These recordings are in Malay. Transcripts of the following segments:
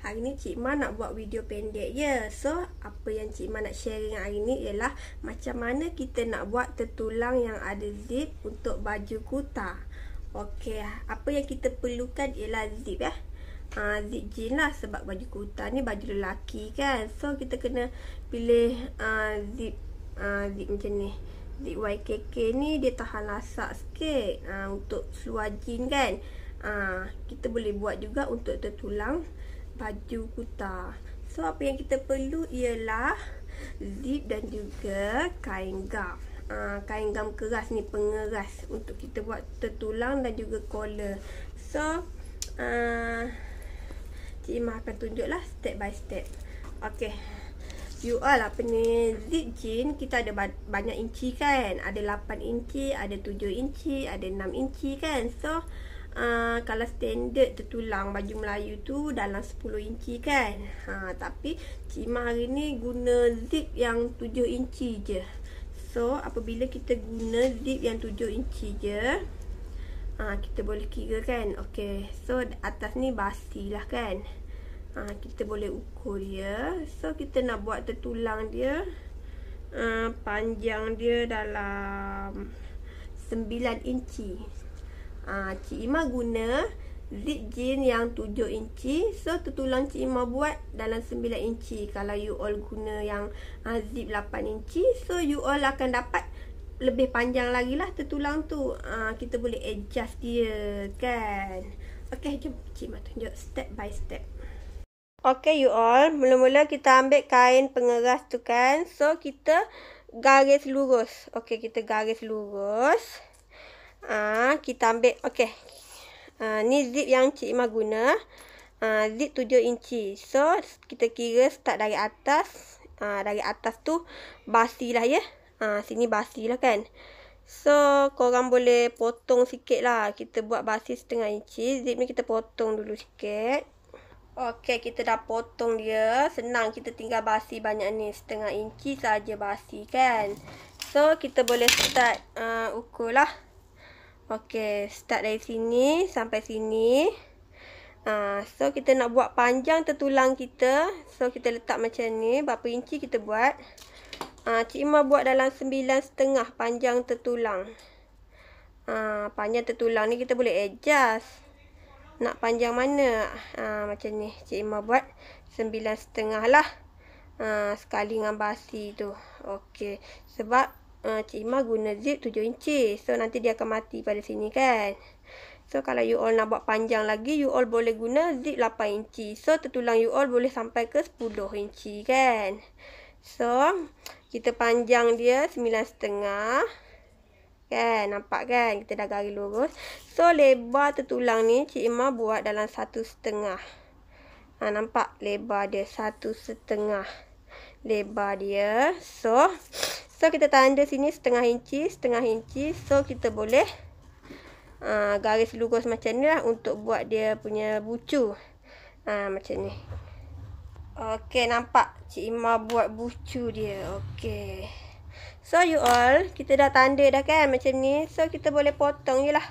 Hari ni Cik Ma nak buat video pendek je. So, apa yang Cik Ma nak sharing hari ni ialah macam mana kita nak buat tertulang yang ada zip untuk baju kuta. Okey, apa yang kita perlukan ialah zip zip jeans lah, sebab baju kuta ni baju lelaki kan. So, kita kena pilih zip macam ni. Zip YKK ni dia tahan lasak sikit untuk seluar jeans kan. Kita boleh buat juga untuk tertulang baju kuta. So, apa yang kita perlu ialah zip dan juga kain gam. Kain gam keras ni, pengeras untuk kita buat tertulang dan juga collar. So, Cik Ma akan tunjuklah step by step. Okey. You all apa ni, zip jeans kita ada banyak inci kan. Ada 8 inci, ada 7 inci, ada 6 inci kan. So, kalau standard tertulang baju Melayu tu dalam 10 inci kan. Tapi Cik Ma hari ni guna zip yang 7 inci je. So, apabila kita guna zip yang 7 inci je, kita boleh kira kan. Okey, so atas ni basi lah kan. Kita boleh ukur dia. So, kita nak buat tertulang dia, panjang dia dalam 9 inci. Cik Ma guna zip jeans yang 7 inci. So, tertulang Cik Ma buat dalam 9 inci. Kalau you all guna yang zip 8 inci, so you all akan dapat lebih panjang lagi lah tertulang tu. Kita boleh adjust dia kan. Okay, jom Cik Ma tunjuk step by step. Okay you all, mula-mula kita ambil kain pengeras tu kan. So, kita garis lurus. Okay, kita garis lurus. Kita ambil, okay, ni zip yang Cik Ma guna, zip 7 inci. So, kita kira start dari atas. Dari atas tu basi lah ya. Sini basi lah kan. So, korang boleh potong sikit lah. Kita buat basi setengah inci. Zip ni kita potong dulu sikit. Okay, kita dah potong dia. Senang, kita tinggal basi banyak ni. Setengah inci saja basi kan. So, kita boleh start ukur lah. Okey, start dari sini sampai sini. So, kita nak buat panjang tertulang kita. So, kita letak macam ni. Berapa inci kita buat. Cik Ma buat dalam 9,5 panjang tertulang. Panjang tertulang ni kita boleh adjust. Nak panjang mana? Macam ni. Cik Ma buat 9,5 lah. Sekali dengan basi tu. Okey. Sebab Cik Ma guna zip 7 inci. So, nanti dia akan mati pada sini kan. So, kalau you all nak buat panjang lagi, you all boleh guna zip 8 inci. So, tertulang you all boleh sampai ke 10 inci kan. So, kita panjang dia 9,5. Kan, nampak kan? Kita dah garis lurus. So, lebar tertulang ni Cik Ma buat dalam 1,5. Nampak lebar dia 1,5. Lebar dia. So, kita tanda sini setengah inci. So, kita boleh garis lurus macam ni lah untuk buat dia punya bucu. Macam ni. Okey, nampak Cik Ma buat bucu dia. Okey. So, you all, kita dah tanda dah kan macam ni. So, kita boleh potong je lah.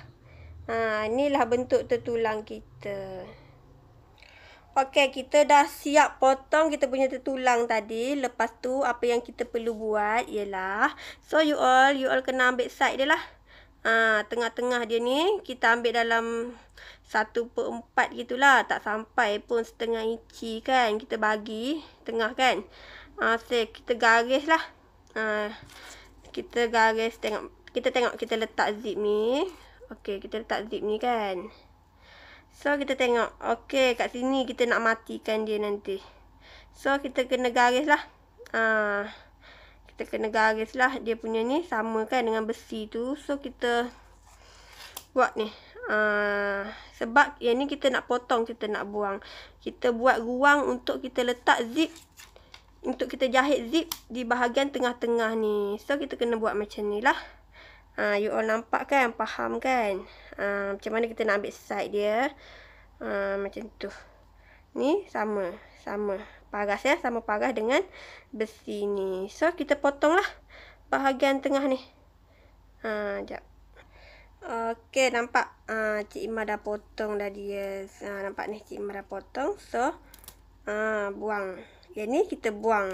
Inilah bentuk tertulang kita. Okey, kita dah siap potong kita punya tertulang tadi. Lepas tu, apa yang kita perlu buat ialah, so you all kena ambil side dia lah. Tengah-tengah dia ni, kita ambil dalam 1/4 gitulah. Tak sampai pun setengah inci kan. Kita bagi tengah kan. So, kita garis lah. Kita garis, tengok kita letak zip ni. Okey, kita letak zip ni kan. So, kita tengok. Okey, kat sini kita nak matikan dia nanti. So, kita kena garis lah. Kita kena garis lah. Dia punya ni sama kan dengan besi tu. So, kita buat ni. Sebab yang ni kita nak potong, kita nak buang. Kita buat ruang untuk kita letak zip. Untuk kita jahit zip di bahagian tengah-tengah ni. So, kita kena buat macam ni lah. You all nampak kan? Faham kan? Macam mana kita nak ambil side dia. Macam tu. Ni sama. Paras ya. Sama paras dengan besi ni. So, kita potong lah bahagian tengah ni. Sekejap. Okey, nampak? Cik Ma dah potong dah dia. Nampak ni Cik Ma dah potong. So, Buang. Yang ni kita buang.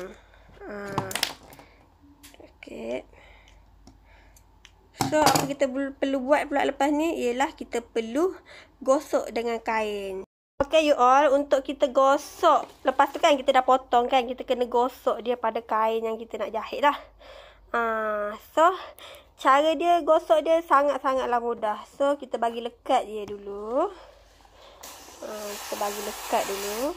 Okey. So, apa kita perlu buat pula lepas ni ialah kita perlu gosok dengan kain. Okay, you all, untuk kita gosok, lepas tu kan kita dah potong kan, kita kena gosok dia pada kain yang kita nak jahit dah. So, cara dia gosok dia sangat-sangatlah mudah. So, kita bagi lekat dia dulu. Kita bagi lekat dulu.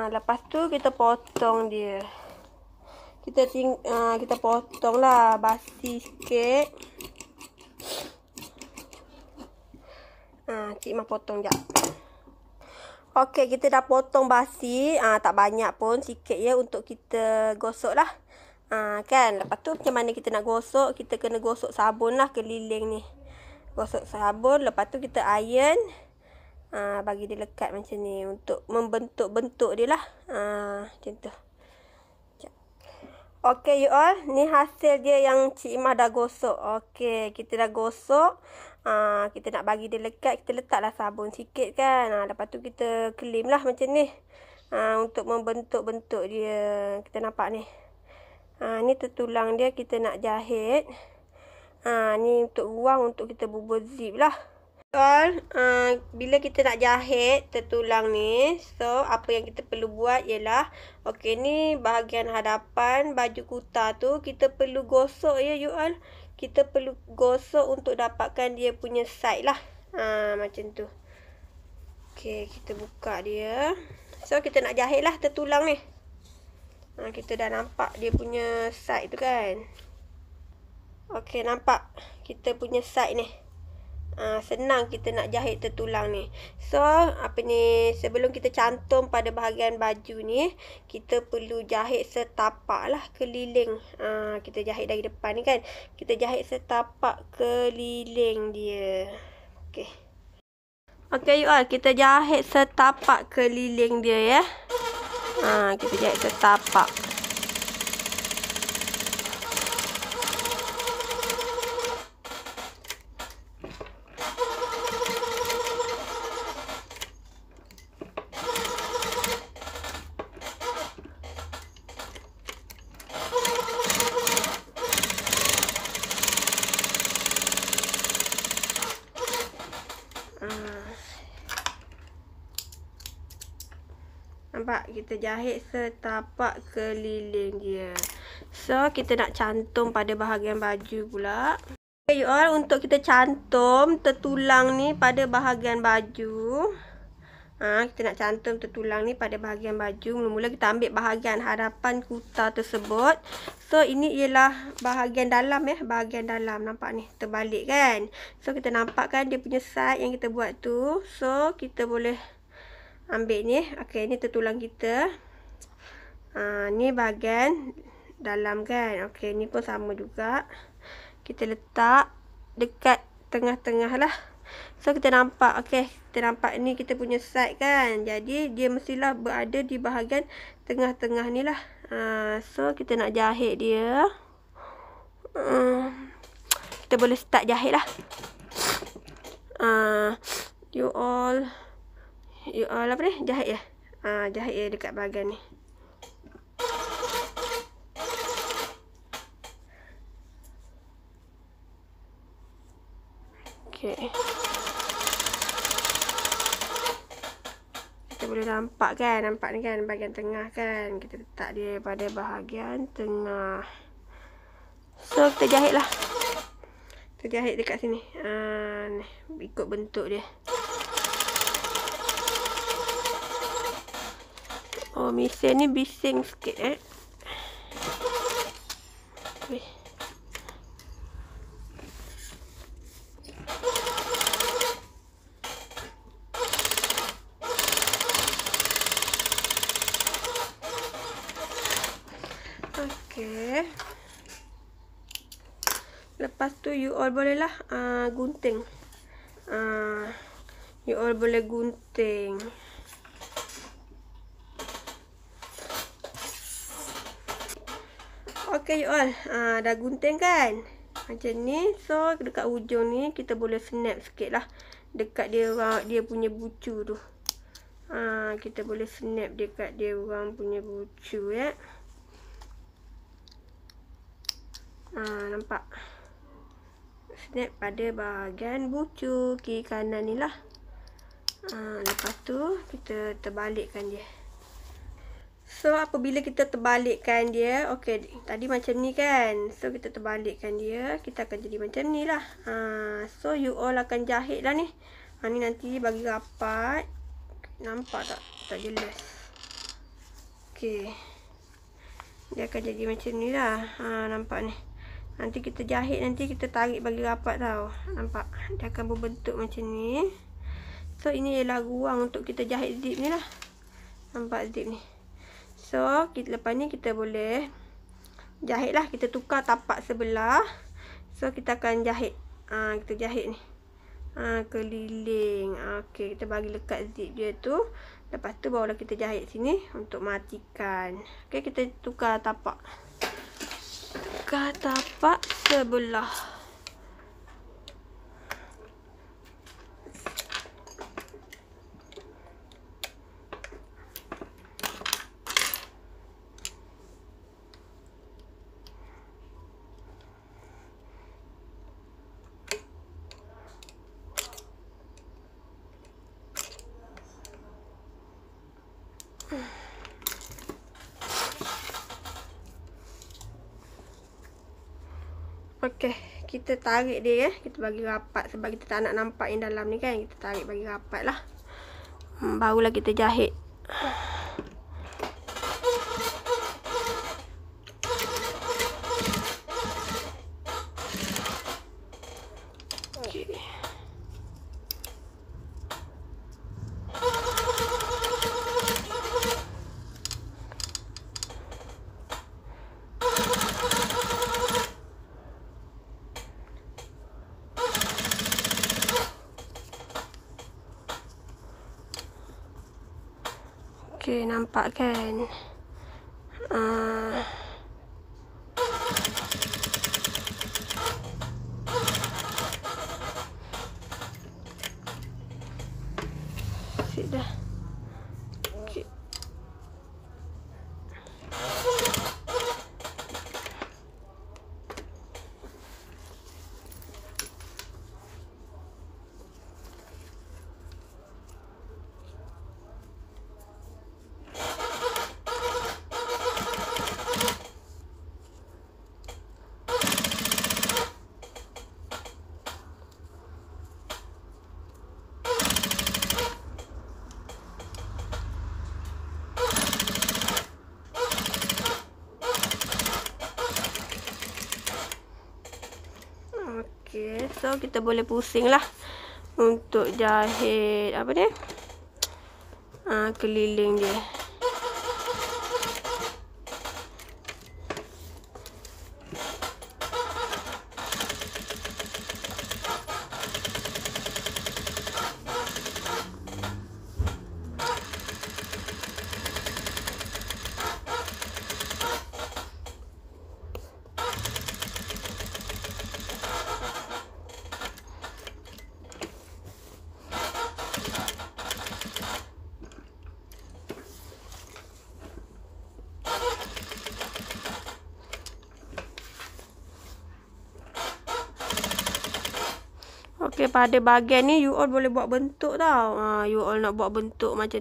Lepas tu kita potong dia. Kita potong lah basi sikit. Cik Mah potong jap. Okey, kita dah potong basi. Tak banyak pun, sikit je untuk kita gosok lah. Kan, lepas tu macam mana kita nak gosok? Kita kena gosok sabun lah keliling ni. Gosok sabun, lepas tu kita iron. Bagi dia lekat macam ni untuk membentuk-bentuk dia lah. Macam tu. Okey, you all, ni hasil dia yang Cik Imah dah gosok. Okey, kita dah gosok. Kita nak bagi dia lekat, kita letaklah sabun sikit kan. Lepas tu kita kelim lah macam ni. Untuk membentuk-bentuk dia. Kita nampak ni. Ni tertulang dia kita nak jahit. Ni untuk ruang untuk kita bubur zip lah. Bila kita nak jahit tertulang ni, so apa yang kita perlu buat ialah, okey, ni bahagian hadapan baju kuta tu kita perlu gosok ya you all. Kita perlu gosok untuk dapatkan dia punya side lah. Macam tu. Okey, kita buka dia. So kita nak jahit lah tertulang ni. Kita dah nampak dia punya side tu kan. Okey, nampak kita punya side ni. Senang kita nak jahit tertulang ni. So, sebelum kita cantum pada bahagian baju ni, kita perlu jahit setapak lah keliling. Kita jahit dari depan ni kan. Kita jahit setapak keliling dia. Okey. Okey you all, kita jahit setapak keliling dia ya. Kita jahit setapak. Nampak? Kita jahit setapak keliling dia. So, kita nak cantum pada bahagian baju pula. Okay, you all, untuk kita cantum tertulang ni pada bahagian baju. Kita nak cantum tertulang ni pada bahagian baju. Mula-mula kita ambil bahagian hadapan kuta tersebut. So, ini ialah bahagian dalam ya. Bahagian dalam. Nampak ni? Terbalik kan? So, kita nampak kan dia punya side yang kita buat tu. So, kita boleh ambil ni. Okey, ni tertulang kita. Ni bahagian dalam kan. Okey, ni pun sama juga. Kita letak dekat tengah-tengah lah. So, kita nampak. Okey, kita nampak ni kita punya side kan. Jadi, dia mestilah berada di bahagian tengah-tengah ni lah. So, kita nak jahit dia. Kita boleh start jahit lah. You all apa ni? Jahit ya? Jahit ya dekat bahagian ni. Okey. Kita boleh nampak kan? Nampak ni kan? Bahagian tengah kan? Kita letak dia pada bahagian tengah. So, kita jahit lah. Kita jahit dekat sini. Ni, ikut bentuk dia. Oh, mesin ni bising sikit Okey. Lepas tu you all boleh lah gunting. You all boleh gunting. Okey you all, dah gunting kan? Macam ni. So dekat hujung ni kita boleh snap sikit lah. Dekat dia punya bucu tu. Kita boleh snap dekat dia orang punya bucu ya. Nampak? Snap pada bahagian bucu kiri kanan ni lah. Lepas tu kita terbalikkan dia. So apabila kita terbalikkan dia, okey, tadi macam ni kan. So kita terbalikkan dia, kita akan jadi macam ni lah. So you all akan jahit lah ni. Ni nanti bagi rapat. Nampak tak? Tak jelas. Okey. Dia akan jadi macam ni lah. Nampak ni. Nanti kita jahit, nanti kita tarik bagi rapat tau. Nampak? Dia akan berbentuk macam ni. So ini ialah ruang untuk kita jahit zip ni lah. Nampak zip ni. So, lepas ni kita boleh jahit lah. Kita tukar tapak sebelah. So, kita akan jahit. Kita jahit ni. Keliling. Okey, kita bagi lekat zip dia tu. Lepas tu, barulah kita jahit sini untuk matikan. Okey, kita tukar tapak. Tukar tapak sebelah. Okey, kita tarik dia ya. Kita bagi rapat sebab kita tak nak nampak yang dalam ni kan. Kita tarik bagi rapat lah. Barulah kita jahit. Okey. Okey, nampak kan? Sudah. Okey. Okey, so kita boleh pusing lah untuk jahit apa dia? Keliling dia. Okey, pada bahagian ni you all boleh buat bentuk tau. You all nak buat bentuk macam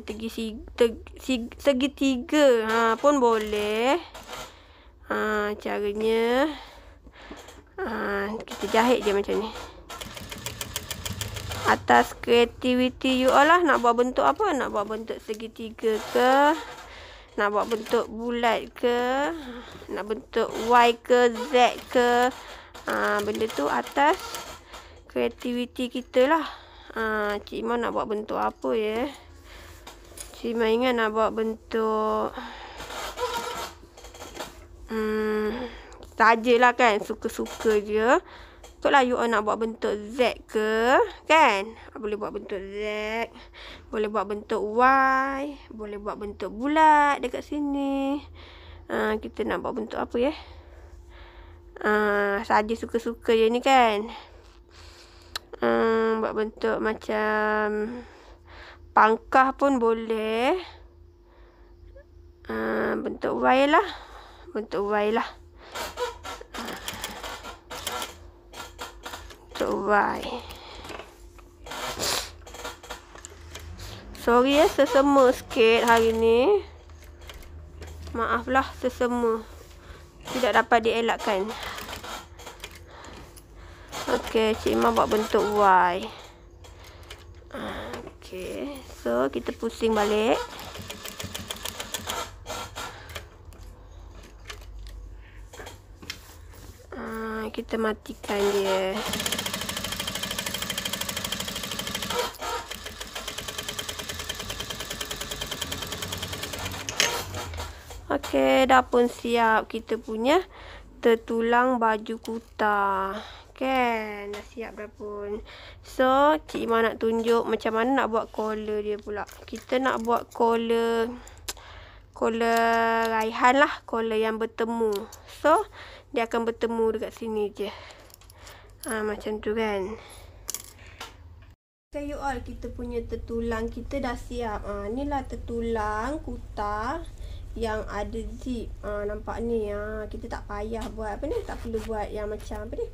segitiga pun boleh. Caranya kita jahit je macam ni. Atas kreativiti you all lah. Nak buat bentuk apa? Nak buat bentuk segitiga ke? Nak buat bentuk bulat ke? Nak bentuk Y ke? Z ke? Benda tu atas kreativiti kita lah. Cik Iman nak buat bentuk apa ya? Cik Iman ingat nak buat bentuk sajalah kan, suka-suka je. Betul lah you all nak buat bentuk Z ke, kan? Boleh buat bentuk Z, boleh buat bentuk Y, boleh buat bentuk bulat dekat sini. Kita nak buat bentuk apa ya? Saja suka-suka je ni kan. Buat bentuk macam pangkah pun boleh. Bentuk Y lah. Bentuk Y lah. Bentuk Y. Sorry ya, sesama sikit hari ni. Maaflah sesama. Tidak dapat dielakkan. Okey, Cik Ima buat bentuk Y. Okey, so kita pusing balik. Kita matikan dia. Okey, dah pun siap kita punya tertulang baju kuta. Kan, dah siap dah pun. So, Cik Ima nak tunjuk macam mana nak buat collar dia pula. Kita nak buat collar raihan lah, collar yang bertemu. So, dia akan bertemu dekat sini je. Macam tu kan. Okay you all, kita punya tertulang kita dah siap. Inilah tertulang kuta yang ada zip. Nampak ni. Kita tak payah buat apa ni, tak perlu buat yang macam apa ni,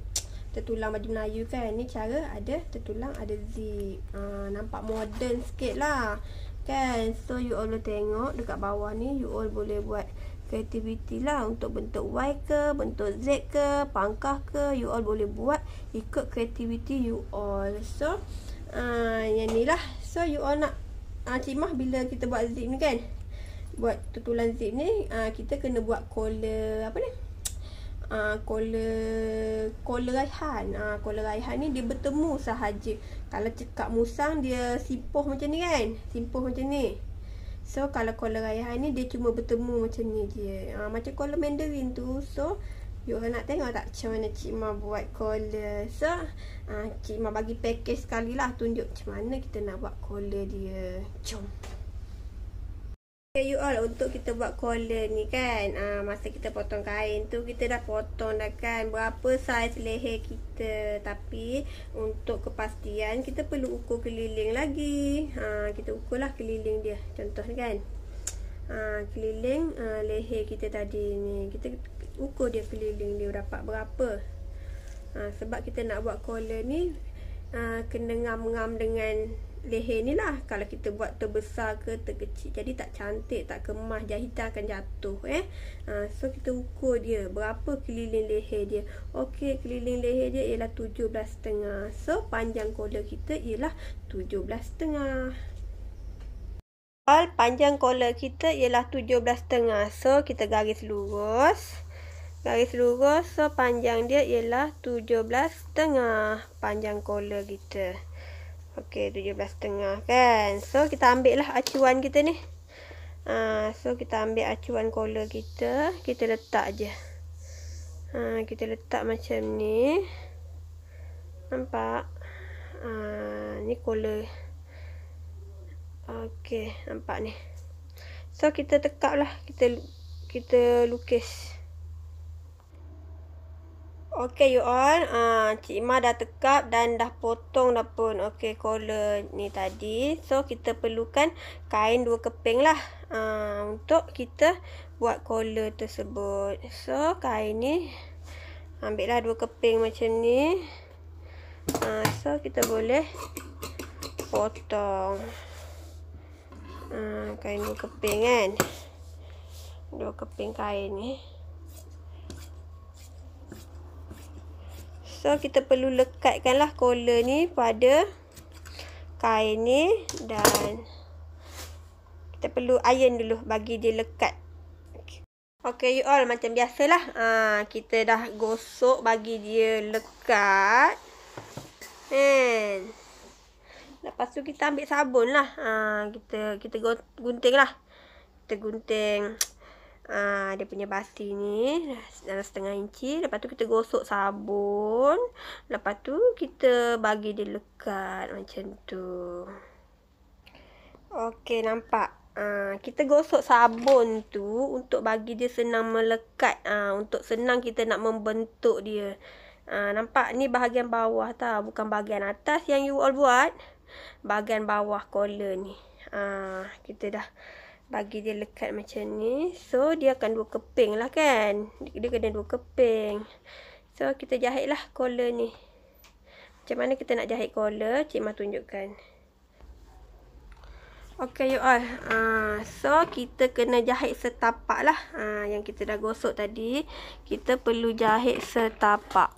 tertulang baju Melayu kan. Ni cara ada tertulang ada zip. Nampak moden sikit lah kan. So you all boleh tengok dekat bawah ni, you all boleh buat kreativiti lah untuk bentuk Y ke, bentuk Z ke, pangkah ke, you all boleh buat ikut kreativiti you all. So yang ni lah. So you all nak Cik Mah bila kita buat zip ni kan, buat tertulang zip ni, kita kena buat collar apa ni, collar raihan. Collar raihan ni dia bertemu sahaja. Kalau cekak musang dia simpuh macam ni kan, simpuh macam ni. So kalau collar raihan ni dia cuma bertemu macam ni je. Macam collar Mandarin tu. So you all nak tengok tak macam mana Cik Ma buat collar. So Cik Ma bagi package sekali lah, tunjuk macam mana kita nak buat collar dia. Jom. Okay you all, untuk kita buat collar ni kan, masa kita potong kain tu, kita dah potong dah kan berapa saiz leher kita. Tapi untuk kepastian kita perlu ukur keliling lagi. Kita ukurlah keliling dia. Contoh ni kan, keliling leher kita tadi ni, kita ukur dia keliling dia dapat berapa. Sebab kita nak buat collar ni kena ngam-ngam dengan leher ni lah. Kalau kita buat terbesar ke terkecil, jadi tak cantik, tak kemas, jahitan akan jatuh So kita ukur dia berapa keliling leher dia. Okey, keliling leher dia ialah 17,5. So panjang collar kita ialah 17,5. Panjang collar kita ialah 17,5. So kita garis lurus. Garis lurus. So panjang dia ialah 17,5 panjang collar kita. Okey, 17,5 kan. So kita ambil lah acuan kita ni. So kita ambil acuan collar kita, kita letak je. Kita letak macam ni. Nampak? Ni collar. Okey, nampak ni. So kita tekap lah, kita lukis. Okey you all, Cik Ma dah tekap dan dah potong dah pun. Okey, collar ni tadi. So kita perlukan kain 2 keping lah untuk kita buat collar tersebut. So kain ni ambil lah 2 keping macam ni. So kita boleh potong kain 2 keping kan. 2 keping kain ni. So kita perlu lekatkanlah collar ni pada kain ni, dan kita perlu iron dulu bagi dia lekat. Okey you all, macam biasalah, kita dah gosok bagi dia lekat. Lepas tu kita ambil sabun lah. Kita gunting lah. Kita gunting dia punya basi ni dalam 1/2 inci. Lepas tu kita gosok sabun. Lepas tu kita bagi dia lekat macam tu. Okey, nampak. Kita gosok sabun tu untuk bagi dia senang melekat. Untuk senang kita nak membentuk dia. Nampak ni bahagian bawah tau, bukan bahagian atas yang you all buat. Bahagian bawah collar ni. Kita dah bagi dia lekat macam ni. So dia akan 2 keping lah kan. Dia kena 2 keping. So kita jahit lah collar ni. Macam mana kita nak jahit collar, Cik Mah tunjukkan. Okay you all. So kita kena jahit setapak lah. Yang kita dah gosok tadi, kita perlu jahit setapak.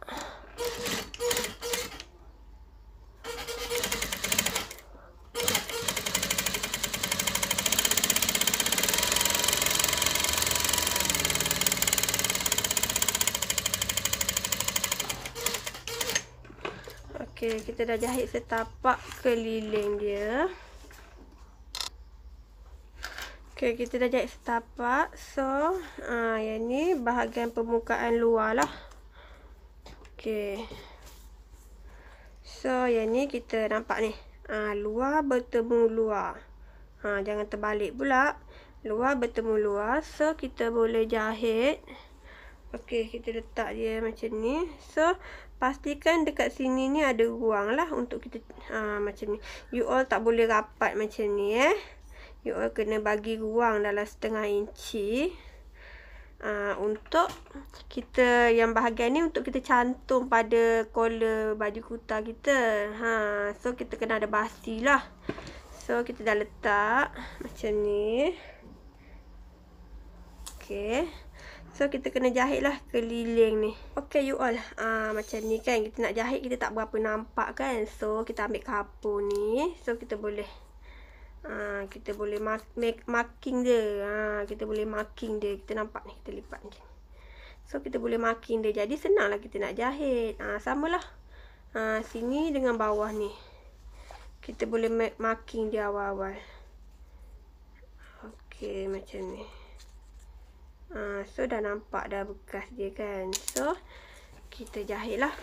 Okay, kita dah jahit setapak keliling dia. Okay, kita dah jahit setapak. So, yang ni bahagian permukaan luar lah. Okay. So, yang ni kita nampak ni. Luar bertemu luar. Jangan terbalik pula. Luar bertemu luar. So, kita boleh jahit. Okay, kita letak dia macam ni. So, pastikan dekat sini ni ada ruang lah untuk kita macam ni. You all tak boleh rapat macam ni You all kena bagi ruang dalam 1/2 inci. Untuk kita yang bahagian ni untuk kita cantum pada collar baju kuta kita. So kita kena ada basi lah. So kita dah letak macam ni. Okay. So kita kena jahit lah keliling ni. Okay you all. Macam ni kan. Kita nak jahit kita tak berapa nampak kan. So kita ambil kapur ni. So kita boleh kita boleh marking dia. Kita boleh marking dia. Kita nampak ni, kita lipat macam ni. So kita boleh marking dia. Jadi senanglah kita nak jahit. Samalah. Sini dengan bawah ni. Kita boleh marking dia awal-awal. Okey, macam ni. So dah nampak dah bekas dia kan. So kita jahit lah.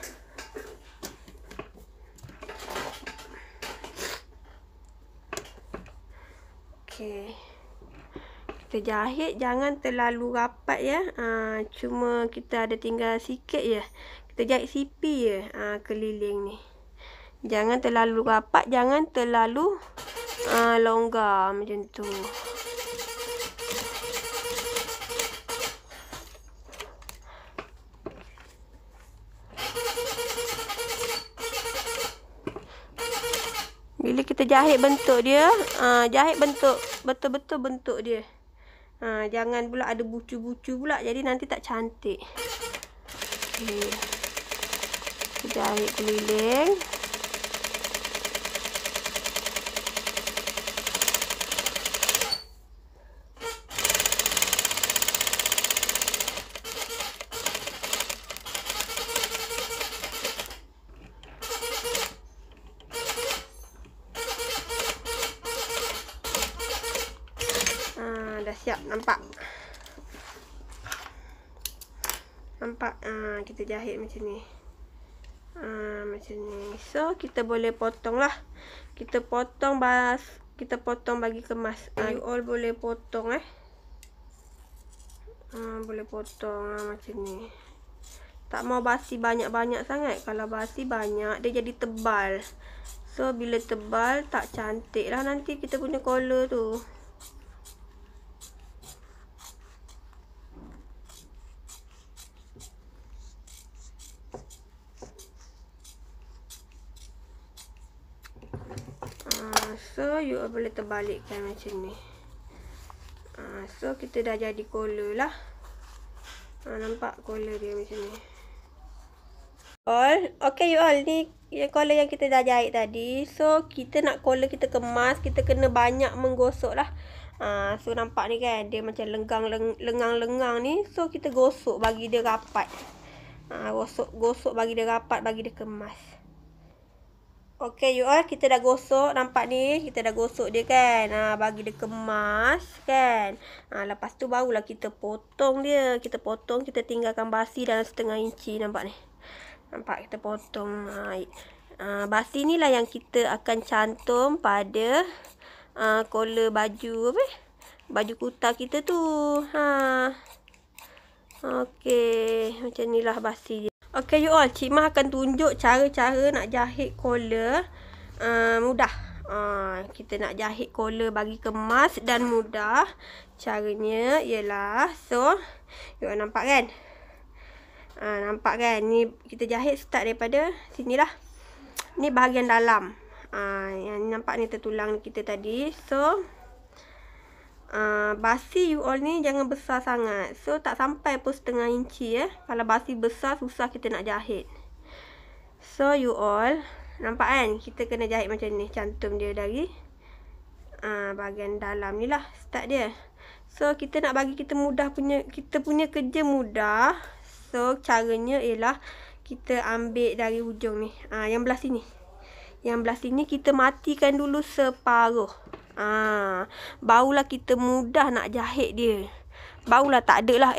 Okay. Kita jahit jangan terlalu rapat ya. Cuma kita ada tinggal sikit je. Kita jahit sipi je keliling ni. Jangan terlalu rapat, jangan terlalu longgar macam tu. Bila kita jahit bentuk dia, jahit bentuk betul-betul bentuk dia. Jangan pula ada bucu-bucu pula, jadi nanti tak cantik. Okay. Jahit keliling. Dah siap, nampak? Nampak? Kita jahit macam ni. Macam ni. So, kita boleh potong lah. Kita potong bagi kemas. You all boleh potong boleh potong macam ni. Tak mau basi banyak-banyak sangat. Kalau basi banyak, dia jadi tebal. So, bila tebal, tak cantik lah nanti kita punya collar tu. So, you boleh terbalikkan macam ni. So, kita dah jadi collar lah. Nampak collar dia macam ni. Okay you all, ni collar yang kita dah jahit tadi. So, kita nak collar kita kemas, kita kena banyak menggosok lah. So, nampak ni kan, dia macam lengang-lengang ni. So, kita gosok bagi dia rapat. Gosok bagi dia rapat, bagi dia kemas. Okay you all, kita dah gosok. Nampak ni, kita dah gosok dia kan. Bagi dia kemas kan. Lepas tu barulah kita potong dia. Kita potong, kita tinggalkan basi dalam 1/2 inci. Nampak ni. Nampak kita potong. Basi ni lah yang kita akan cantum pada collar baju apa? Baju kuta kita tu. Okey, macam inilah basi dia. Okey you all, Cik Mah akan tunjuk cara-cara nak jahit collar mudah. Kita nak jahit collar bagi kemas dan mudah. Caranya ialah, so you all nampak kan? Nampak kan? Ni kita jahit start daripada sinilah. Ni bahagian dalam. Yang nampak ni tertulang kita tadi. So basi you all ni jangan besar sangat. So tak sampai pun setengah inci ya. Kalau basi besar susah kita nak jahit. So you all nampak kan? Kita kena jahit macam ni. Cantum dia dari bahagian dalam ni lah start dia. So kita nak bagi kita punya kerja mudah. So caranya ialah kita ambil dari hujung ni. Yang belah sini. Yang belah sini kita matikan dulu separuh. Barulah kita mudah nak jahit dia. Barulah tak ada lah.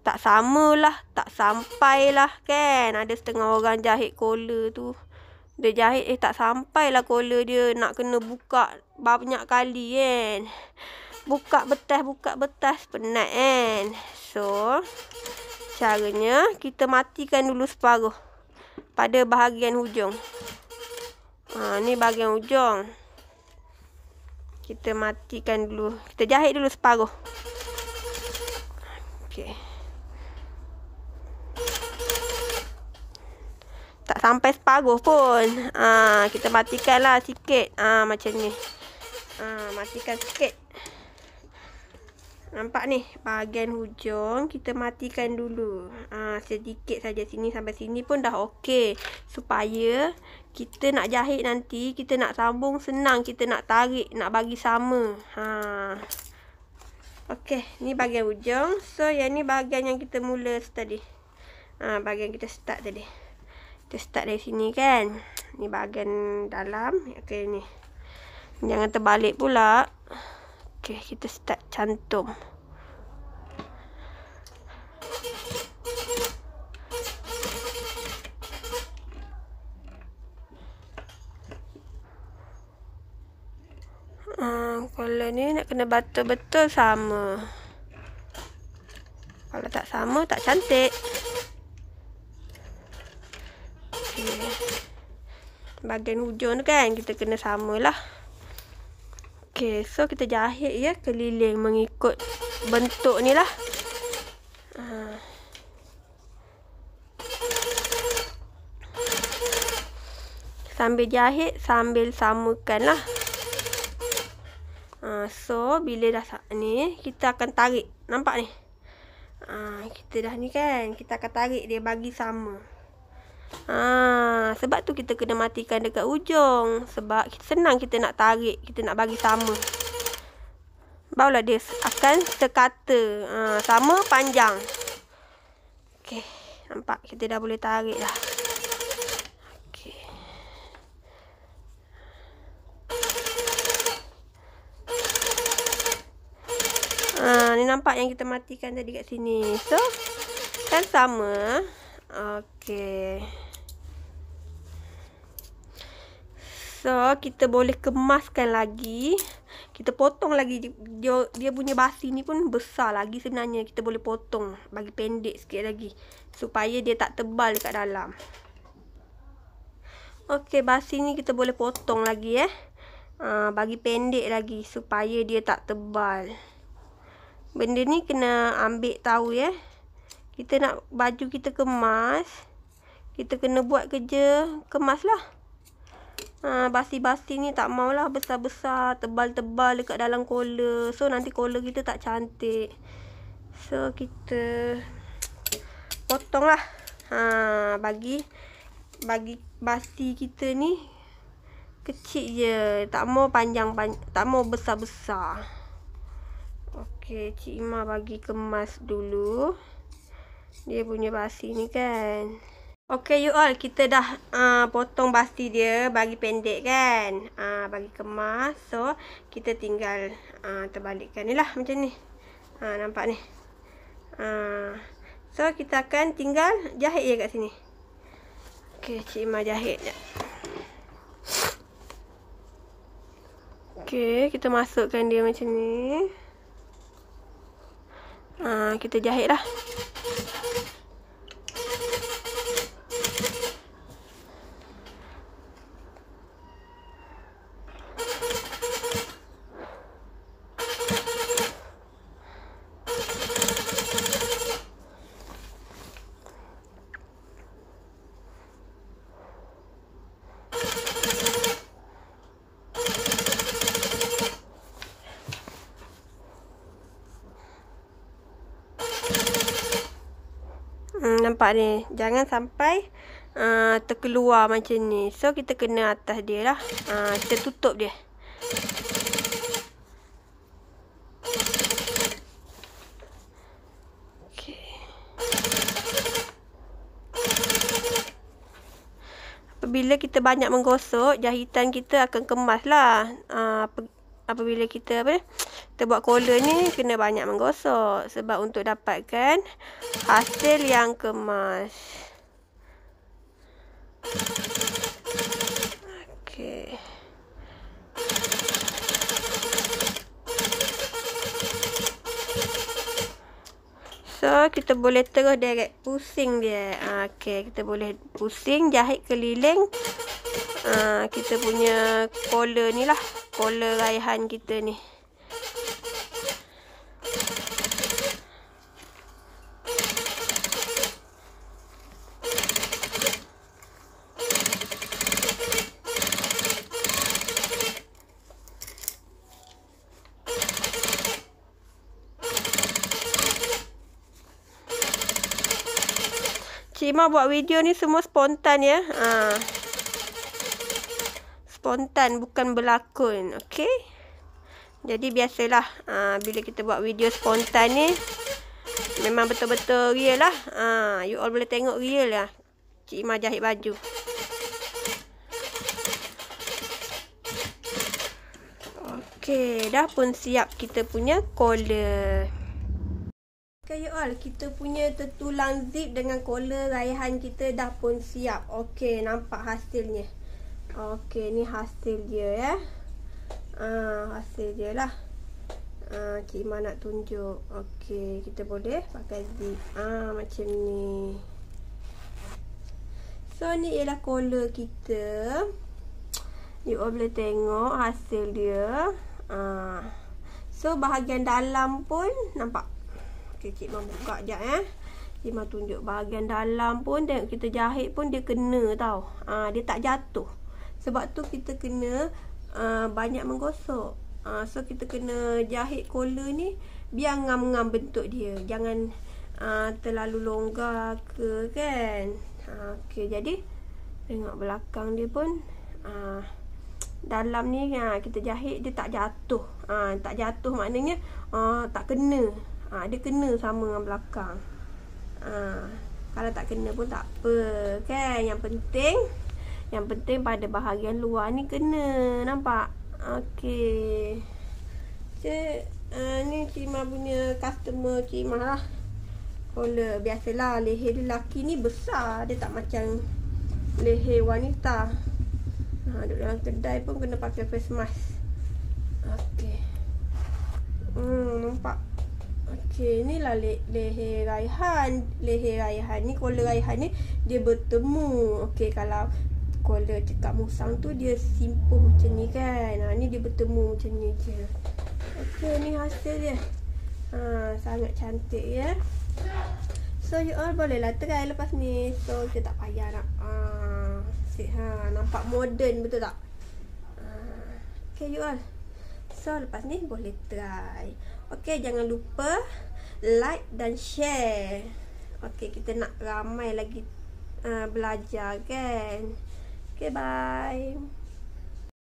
Tak samalah. Tak sampailah kan. Ada setengah orang jahit collar tu. Dia jahit tak sampailah collar dia. Nak kena buka banyak kali kan. Buka betas. Penat kan. So caranya kita matikan dulu separuh. Pada bahagian hujung. Ni bahagian hujung. Kita matikan dulu. Kita jahit dulu separuh. Okey. Tak sampai separuh pun. Kita matikanlah sikit. Macam ni. Matikan sikit. Nampak ni? Bahagian hujung kita matikan dulu. Sedikit saja sini sampai sini pun dah okey. Supaya kita nak jahit nanti, kita nak sambung senang, kita nak tarik, nak bagi sama. Okey, ni bahagian hujung. So yang ni bahagian yang kita mula tadi. Bahagian kita start tadi. Kita start dari sini kan. Ni bahagian dalam. Okey ni. Jangan terbalik pula. Okey, kita start cantum. Kalau ni nak kena betul-betul sama. Kalau tak sama, tak cantik. Okay. Bahagian hujung tu kan, kita kena samalah. Okay, so kita jahit ya, keliling mengikut bentuk ni lah. Sambil jahit, sambil samakan lah. So bila dah ni, kita akan tarik. Nampak ni? Kita dah ni kan, kita akan tarik dia bagi sama. Sebab tu kita kena matikan dekat hujung. Sebab senang kita nak tarik, kita nak bagi sama. Barulah dia akan sekata. Sama panjang. Okey, nampak kita dah boleh tarik dah. Okey. Ni nampak yang kita matikan tadi kat sini. So, kan sama. Okey. So, kita boleh kemaskan lagi. Kita potong lagi. Dia punya basi ni pun besar lagi sebenarnya. Kita boleh potong. Bagi pendek sikit lagi. Supaya dia tak tebal dekat dalam. Okey, basi ni kita boleh potong lagi bagi pendek lagi. Supaya dia tak tebal. Benda ni kena ambil tahu Kita nak baju kita kemas. Kita kena buat kerja kemas lah. Basi-basi ni tak maulah besar-besar, tebal-tebal dekat dalam collar. So nanti collar kita tak cantik. So kita potong lah. Bagi basi kita ni kecil je. Tak mau panjang-panjang, tak mau besar-besar. Okey, Cik Ima bagi kemas dulu. Dia punya basi ni kan. Okey you all, kita dah potong basi dia bagi pendek kan. Bagi kemas. So, kita tinggal terbalikkan ni lah macam ni. Nampak ni. So, kita akan tinggal jahit je kat sini. Okey, Cik Ima jahit je. Okey, kita masukkan dia macam ni. Kita jahit lah. Nampak ni, jangan sampai terkeluar macam ni. So kita kena atas dia lah. Kita tutup dia. Okay. Apabila kita banyak menggosok, jahitan kita akan kemas lah. Apabila kita kita buat collar ni, kena banyak menggosok. Sebab untuk dapatkan hasil yang kemas. Okey. So, kita boleh terus direct pusing dia. Okey, kita boleh pusing, jahit keliling. Kita punya collar ni lah. Collar raihan kita ni. Cik Ma buat video ni semua spontan ya. Spontan, bukan berlakon. Okey. Jadi biasalah bila kita buat video spontan ni memang betul-betul real lah. You all boleh tengok real lah Cik Ma jahit baju. Okey, dah pun siap kita punya collar. Okay, you all, kita punya tertulang zip dengan collar raihan kita dah pun siap. Okey, nampak hasilnya. Okey, ni hasil dia ya. Hasil dia lah. Cik Ma nak tunjuk. Okey, kita boleh pakai zip. Macam ni. So, ni ialah collar kita. You all boleh tengok hasil dia. So, bahagian dalam pun nampak. Okay, Cik Ma buka sekejap Cik Ma tunjuk bahagian dalam pun. Tengok kita jahit pun dia kena tau. Dia tak jatuh. Sebab tu kita kena banyak menggosok. So kita kena jahit collar ni biar ngam-ngam bentuk dia. Jangan terlalu longgar ke kan. Okay, jadi tengok belakang dia pun dalam ni kita jahit dia tak jatuh. Tak jatuh maknanya tak kena. Dia kena sama dengan belakang. Kalau tak kena pun tak apa kan. Yang penting pada bahagian luar ni kena. Nampak? Okey. Ni Cik Ma punya customer Cik Ma lah. Collar. Biasalah leher lelaki ni besar. Dia tak macam leher wanita. Duduk dalam kedai pun kena pakai face mask. Okey. Nampak? Okey, inilah leher raihan. Leher raihan ni, collar raihan ni dia bertemu. Okey, kalau collar cekak musang tu dia simpuh macam ni kan. Ni dia bertemu macam ni je. Okey, ni hasil dia. Sangat cantik ya. So you all bolehlah try lepas ni. So kita tak payah nak nampak moden, betul tak? Okay you all. So lepas ni boleh try. Okay, jangan lupa like dan share. Okay, kita nak ramai lagi belajar kan. Okay, bye.